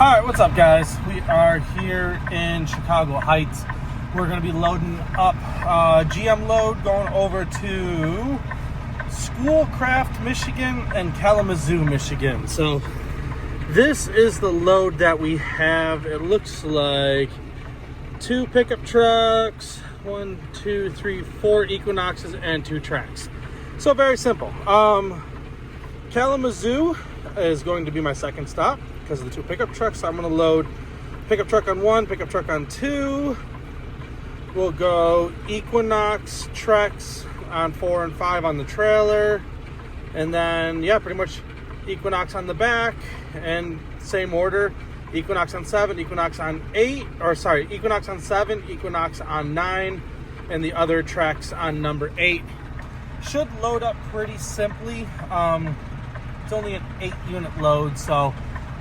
All right, what's up, guys? We are here in Chicago Heights. We're going to be loading up GM load going over to Schoolcraft, Michigan and Kalamazoo, Michigan. So this is the load that we have. It looks like 2 pickup trucks, 4 Equinoxes, and 2 tracks. So very simple. Kalamazoo is going to be my second stop because of the 2 pickup trucks. So I'm going to load pickup truck on 1, pickup truck on 2. We'll go Equinox tracks on 4 and 5 on the trailer. And then, yeah, pretty much Equinox on the back. And same order, Equinox on 7, Equinox on 8. Equinox on 7, Equinox on 9. And the other tracks on number 8. Should load up pretty simply. It's only an 8-unit load, so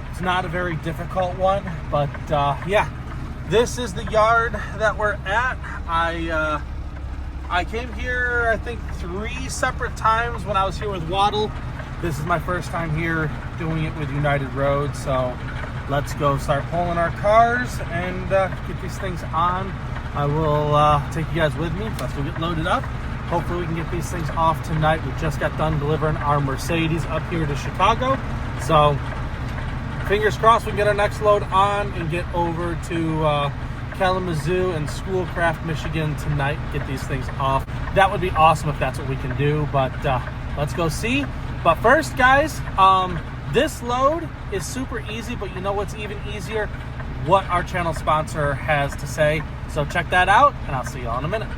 it's not a very difficult one. But yeah, this is the yard that we're at. I came here, I think, 3 separate times when I was here with Waddle. This is my first time here doing it with United Roads. So let's go start pulling our cars and get these things on. I will take you guys with me. Let's go get loaded up. Hopefully we can get these things off tonight. We just got done delivering our Mercedes up here to Chicago. So fingers crossed we can get our next load on and get over to Kalamazoo and Schoolcraft, Michigan tonight. Get these things off. That would be awesome if that's what we can do. But let's go see. But first, guys, this load is super easy. But you know what's even easier? What our channel sponsor has to say. So check that out, and I'll see you all in a minute.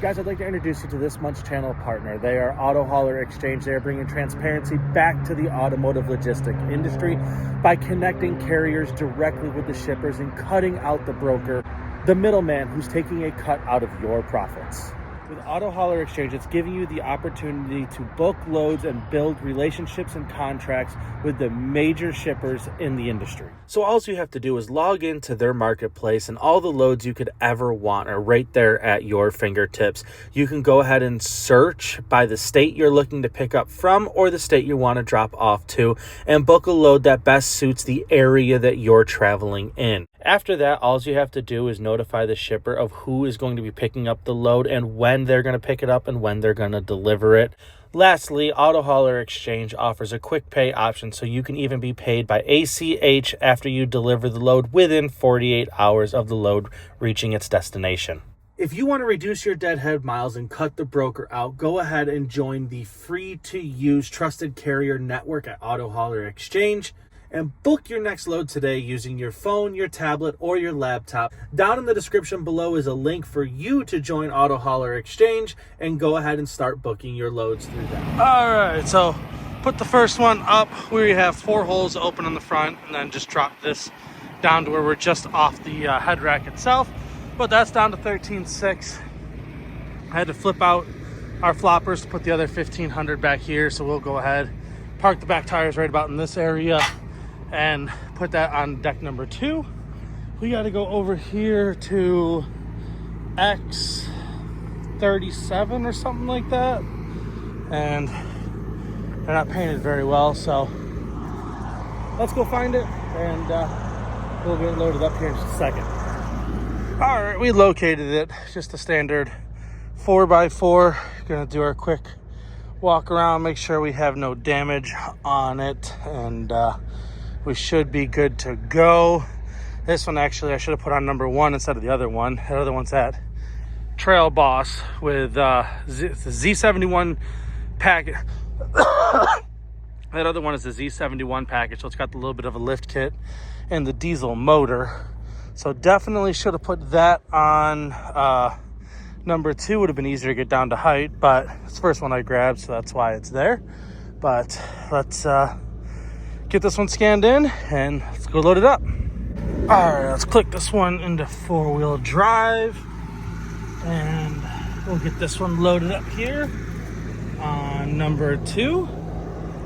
Guys, I'd like to introduce you to this month's channel partner. They are Auto Hauler Exchange. They are bringing transparency back to the automotive logistic industry by connecting carriers directly with the shippers and cutting out the broker, the middleman who's taking a cut out of your profits. With Auto Hauler Exchange, it's giving you the opportunity to book loads and build relationships and contracts with the major shippers in the industry. So all you have to do is log into their marketplace, and all the loads you could ever want are right there at your fingertips. You can go ahead and search by the state you're looking to pick up from or the state you want to drop off to, and book a load that best suits the area that you're traveling in. After that, all you have to do is notify the shipper of who is going to be picking up the load and when they're going to pick it up and when they're going to deliver it. Lastly, Auto Hauler Exchange offers a quick pay option, so you can even be paid by ACH after you deliver the load within 48 hours of the load reaching its destination. If you want to reduce your deadhead miles and cut the broker out, go ahead and join the free-to-use trusted carrier network at Auto Hauler Exchange. And book your next load today using your phone, your tablet, or your laptop. Down in the description below is a link for you to join Auto Hauler Exchange and go ahead and start booking your loads through that. All right, so put the first one up. We have 4 holes open on the front, and then just drop this down to where we're just off the head rack itself. But that's down to 13.6. I had to flip out our floppers to put the other 1,500 back here, so we'll go ahead, park the back tires right about in this area, and put that on deck number 2. We got to go over here to X37 or something like that, and they're not painted very well, so let's go find it, and we'll get loaded up here in just a second. All right, we located it. Just a standard 4x4. Gonna do our quick walk around, make sure we have no damage on it, and we should be good to go. This one, actually, I should have put on number 1 instead of the other one. The other one's at Trail Boss with the Z71 package. That other one is the Z71 package, so it's got a little bit of a lift kit and the diesel motor. So definitely should have put that on number 2. Would have been easier to get down to height, but it's the first one I grabbed, so that's why it's there. But let's get this one scanned in and let's go load it up. All right, let's click this one into 4-wheel drive, and we'll get this one loaded up here on number 2.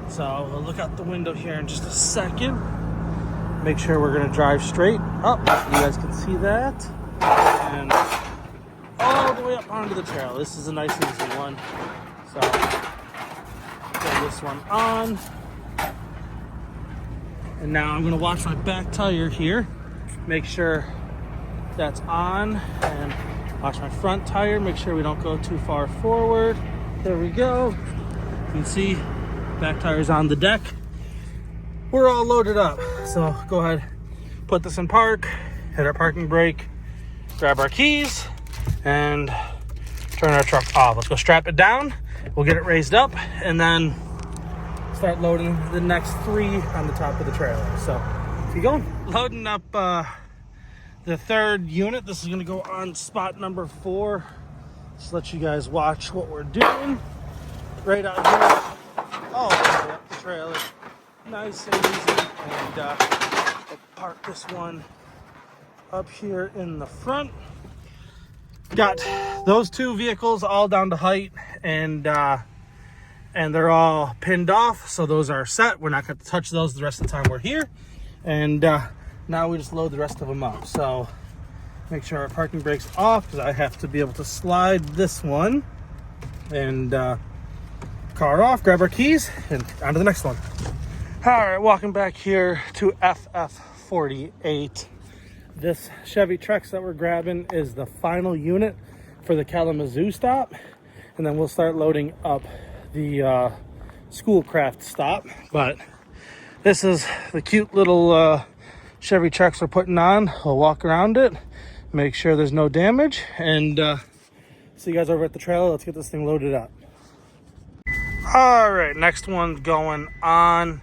So we'll look out the window here in just a second. Make sure we're gonna drive straight up. You guys can see that. And all the way up onto the trail. This is a nice and easy one. So, get this one on. And now I'm gonna watch my back tire here, make sure that's on, and watch my front tire, make sure we don't go too far forward. There we go. You can see back tire's on the deck. We're all loaded up. So go ahead, put this in park, hit our parking brake, grab our keys, and turn our truck off. Let's go strap it down. We'll get it raised up and then start loading the next 3 on the top of the trailer. So keep going. Loading up the 3rd unit. This is gonna go on spot number 4. Just let you guys watch what we're doing. Right out here, all the way up the trailer. Nice and easy. And we'll park this one up here in the front. Got those 2 vehicles all down to height, and they're all pinned off, so those are set. We're not going to touch those the rest of the time we're here. And now we just load the rest of them up. So make sure our parking brake's off, because I have to be able to slide this one. And car off, grab our keys, and on to the next one. All right, walking back here to FF48. This Chevy Trax that we're grabbing is the final unit for the Kalamazoo stop. And then we'll start loading up the Schoolcraft stop. But this is the cute little Chevy Trax we're putting on. We'll walk around it, make sure there's no damage, and see you guys over at the trailer. Let's get this thing loaded up. All right, next one going on.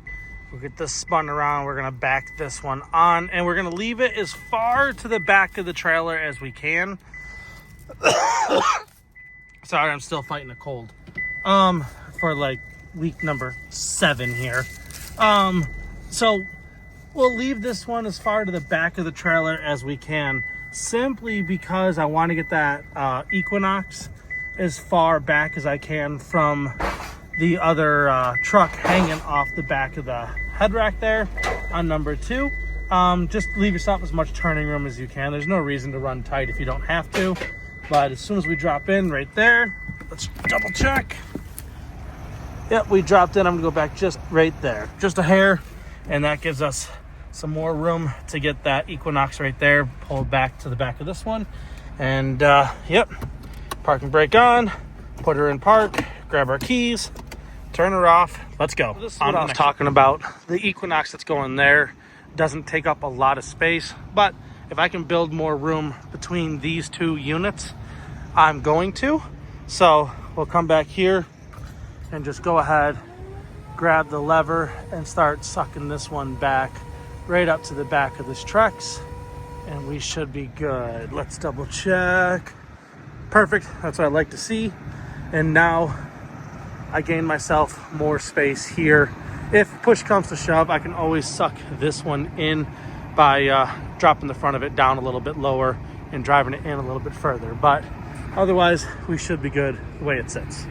We'll get this spun around. We're gonna back this one on, and we're gonna leave it as far to the back of the trailer as we can. Sorry, I'm still fighting a cold. For like week number 7 here. So we'll leave this one as far to the back of the trailer as we can, simply because I want to get that Equinox as far back as I can from the other truck hanging off the back of the head rack there on number 2. Just leave yourself as much turning room as you can. There's no reason to run tight if you don't have to. But as soon as we drop in right there, let's double check. Yep, we dropped in. I'm gonna go back just right there, just a hair, and that gives us some more room to get that Equinox right there pulled back to the back of this one. And yep, parking brake on, put her in park, grab our keys, turn her off, let's go. This is what I was talking about. The Equinox that's going there doesn't take up a lot of space, but if I can build more room between these 2 units, I'm going to. So we'll come back here and just go ahead, grab the lever, and start sucking this one back right up to the back of this Trax, and we should be good. Let's double check. Perfect, that's what I like to see. And now I gain myself more space here. If push comes to shove, I can always suck this one in by dropping the front of it down a little bit lower and driving it in a little bit further. But otherwise, we should be good the way it sits.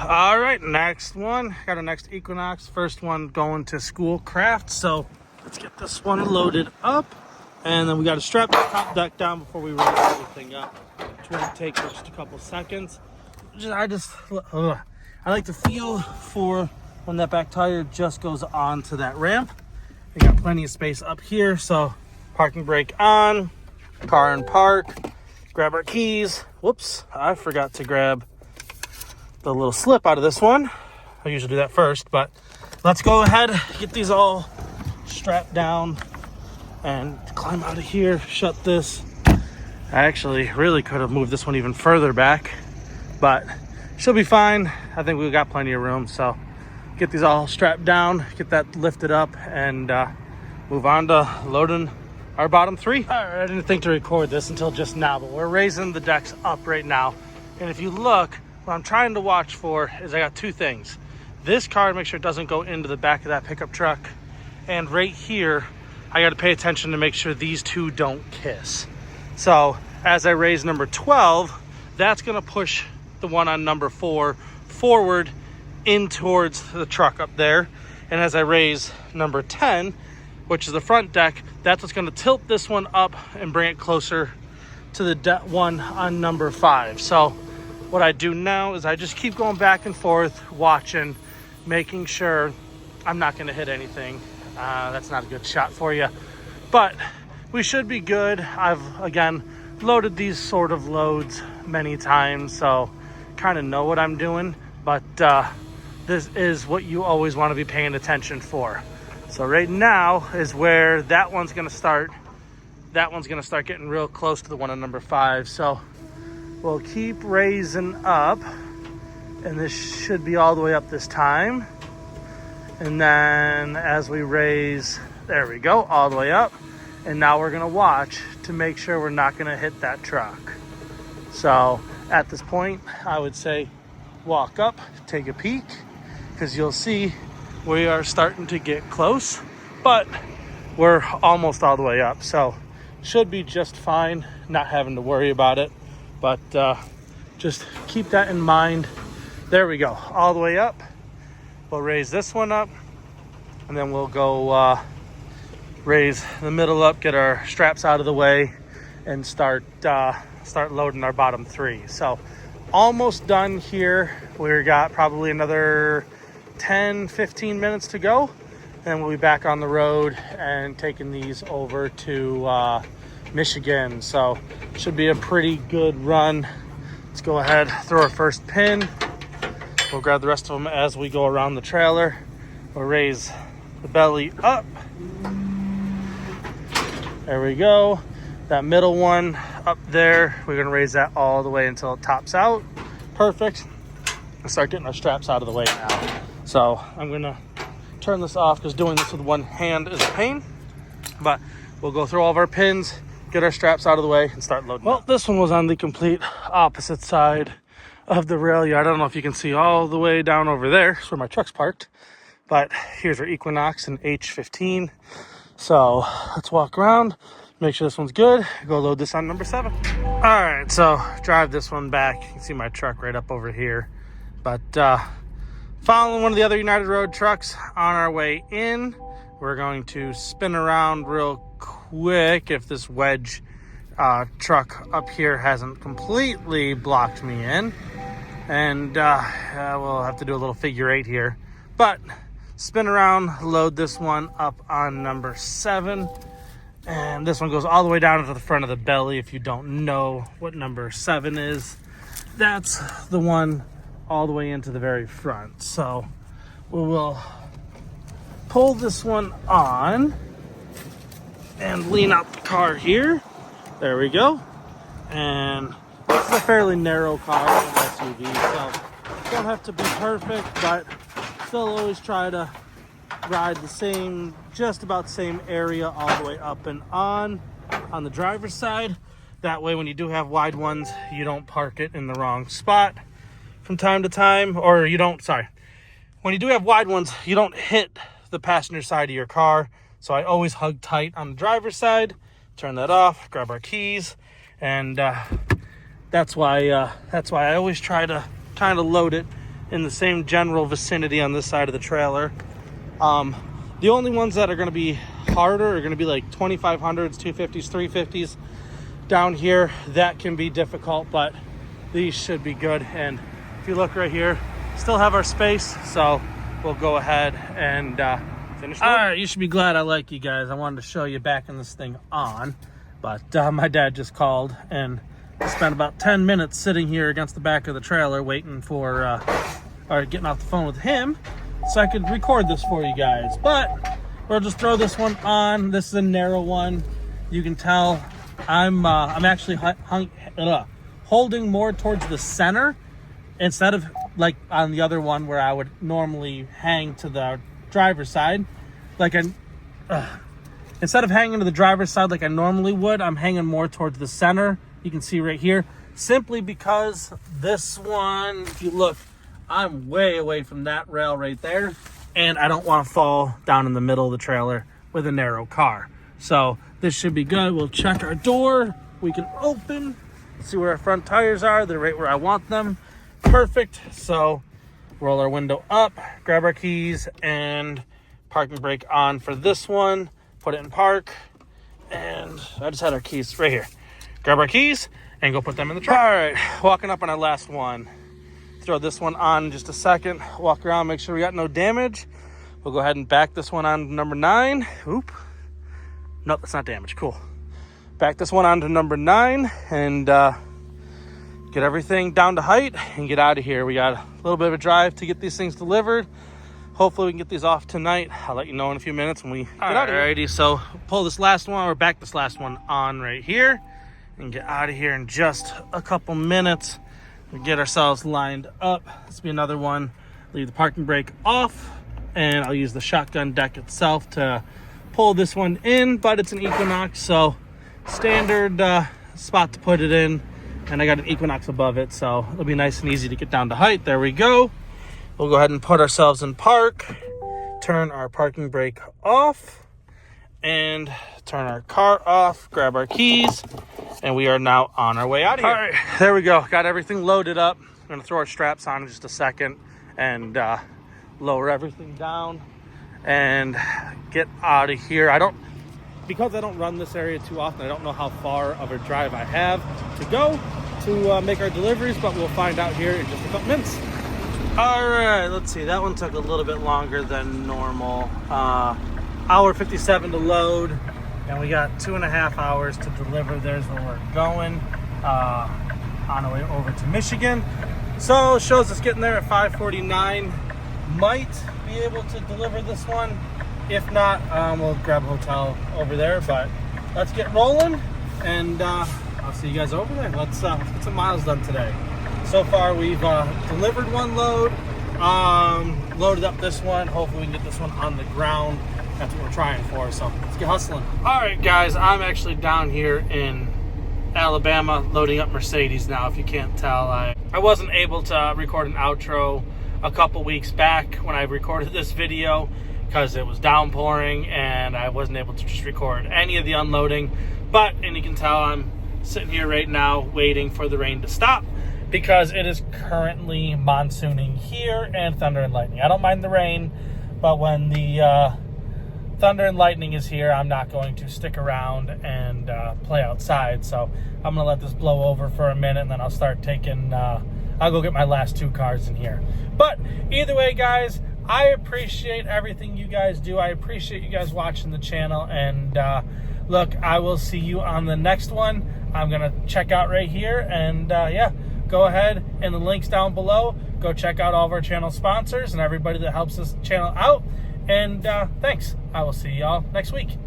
All right, next one. Got our next Equinox. First one going to Schoolcraft. So let's get this one loaded up. And then we got to strap the top deck down before we raise everything up, which won't take just a couple seconds. I like to feel for when that back tire just goes onto that ramp. We got plenty of space up here, so parking brake on, car in park, grab our keys. Whoops, I forgot to grab the little slip out of this one. I usually do that first, but let's go ahead, get these all strapped down and climb out of here, shut this. I actually really could have moved this one even further back, but she'll be fine. I think we've got plenty of room, so get these all strapped down, get that lifted up, and move on to loading our bottom 3. All right, I didn't think to record this until just now, but we're raising the decks up right now. And if you look, what I'm trying to watch for is I got 2 things. This car, make sure it doesn't go into the back of that pickup truck. And right here, I got to pay attention to make sure these 2 don't kiss. So as I raise number 12, that's going to push the one on number 4 forward in towards the truck up there. And as I raise number 10, which is the front deck, that's what's going to tilt this one up and bring it closer to the one on number 5. So what I do now is I just keep going back and forth, watching, making sure I'm not going to hit anything. That's not a good shot for you, but we should be good. I've, again, loaded these sort of loads many times, so kind of know what I'm doing, but this is what you always want to be paying attention for. So right now is where that one's going to start. That one's going to start getting real close to the one on number 5. So we'll keep raising up, and this should be all the way up this time. And then as we raise, there we go, all the way up. And now we're going to watch to make sure we're not going to hit that truck. So at this point, I would say walk up, take a peek, because you'll see we are starting to get close, but we're almost all the way up. So should be just fine, not having to worry about it, but just keep that in mind. There we go, all the way up. We'll raise this one up, and then we'll go raise the middle up, get our straps out of the way, and start loading our bottom 3. So almost done here. We got probably another 10-15 minutes to go, and we'll be back on the road and taking these over to Michigan. So should be a pretty good run. Let's go ahead, throw our first pin. We'll grab the rest of them as we go around the trailer. We'll raise the belly up. There we go. That middle one up there, we're gonna raise that all the way until it tops out. Perfect. We'll start getting our straps out of the way now. So I'm gonna turn this off because doing this with one hand is a pain. But we'll go through all of our pins, get our straps out of the way, and start loading. Well, this one was on the complete opposite side of the rail yard. I don't know if you can see all the way down over there. That's where my truck's parked. But here's our Equinox and H15. So let's walk around, make sure this one's good. Go load this on number 7. All right, so drive this one back. You can see my truck right up over here. But following one of the other United Road trucks on our way in, we're going to spin around real quick if this wedge truck up here hasn't completely blocked me in. And we'll have to do a little figure 8 here. But spin around, load this one up on number 7. And this one goes all the way down to the front of the belly. If you don't know what number 7 is, that's the one all the way into the very front. So we will pull this one on and lean out the car here. There we go. And this is a fairly narrow car, an SUV, so don't have to be perfect, but still always try to ride the same, just about same area all the way up and on the driver's side. That way when you do have wide ones, you don't park it in the wrong spot from time to time, or you don't, when you do have wide ones, you don't hit the passenger side of your car. So I always hug tight on the driver's side, turn that off, grab our keys, and that's why I always try to kind of load it in the same general vicinity on this side of the trailer. The only ones that are going to be harder are going to be like 2500s, 250s, 350s down here. That can be difficult, but these should be good. And if you look right here, still have our space, so we'll go ahead and finish. All right, you should be glad I like you guys. I wanted to show you backing this thing on, but my dad just called and spent about 10 minutes sitting here against the back of the trailer waiting for or getting off the phone with him so I could record this for you guys. But we'll just throw this one on. This is a narrow one. You can tell I'm actually holding more towards the center instead of like on the other one where I would normally hang to the driver's side. Instead of hanging to the driver's side like I normally would, I'm hanging more towards the center. You can see right here, simply because this one, if you look, I'm way away from that rail right there, and I don't want to fall down in the middle of the trailer with a narrow car. So this should be good. We'll check our door. We can open, see where our front tires are. They're right where I want them. Perfect. So roll our window up, grab our keys, and parking brake on for this one. Put it in park, and I just had our keys right here. Grab our keys and go put them in the truck. All right, walking up on our last one. Throw this one on in just a second. Walk around, make sure we got no damage. We'll go ahead and back this one on to number 9. Oop. Nope, that's not damaged. Cool. Back this one on to number 9 and get everything down to height and get out of here. We got a little bit of a drive to get these things delivered. Hopefully we can get these off tonight. I'll let you know in a few minutes when we get out of here. Alrighty, so pull this last one or back this last one on right here and get out of here in just a couple minutes. We get ourselves lined up. This will be another one. Leave the parking brake off, and I'll use the shotgun deck itself to pull this one in, but it's an Equinox, so standard spot to put it in, and I got an Equinox above it, so it'll be nice and easy to get down to height. There we go. We'll go ahead and put ourselves in park, turn our parking brake off, and turn our car off, grab our keys, and we are now on our way out of here. All right, there we go. Got everything loaded up. I'm gonna throw our straps on in just a second and lower everything down and get out of here. Because I don't run this area too often, I don't know how far of a drive I have to go to make our deliveries, but we'll find out here in just a couple minutes. All right, let's see. That one took a little bit longer than normal. Hour 57 to load, and we got 2.5 hours to deliver. There's where we're going on our way over to Michigan. So it shows us getting there at 5:49. Might be able to deliver this one. If not, we'll grab a hotel over there, but let's get rolling, and I'll see you guys over there. Let's get some miles done today. So far, we've delivered one load, loaded up this one. Hopefully we can get this one on the ground. That's what we're trying for, so let's get hustling. All right, guys, I'm actually down here in Alabama loading up Mercedes now. If you can't tell, I wasn't able to record an outro a couple weeks back when I recorded this video because it was downpouring and I wasn't able to just record any of the unloading. And you can tell I'm sitting here right now waiting for the rain to stop because it is currently monsooning here and thunder and lightning. I don't mind the rain, but when the thunder and lightning is here, I'm not going to stick around and play outside. So I'm gonna let this blow over for a minute, and then I'll start taking, I'll go get my last 2 cars in here. But either way, guys, I appreciate everything you guys do. I appreciate you guys watching the channel, and look, I will see you on the next one. I'm gonna check out right here, and yeah, go ahead, and the links down below, go check out all of our channel sponsors and everybody that helps this channel out. And thanks. I will see y'all next week.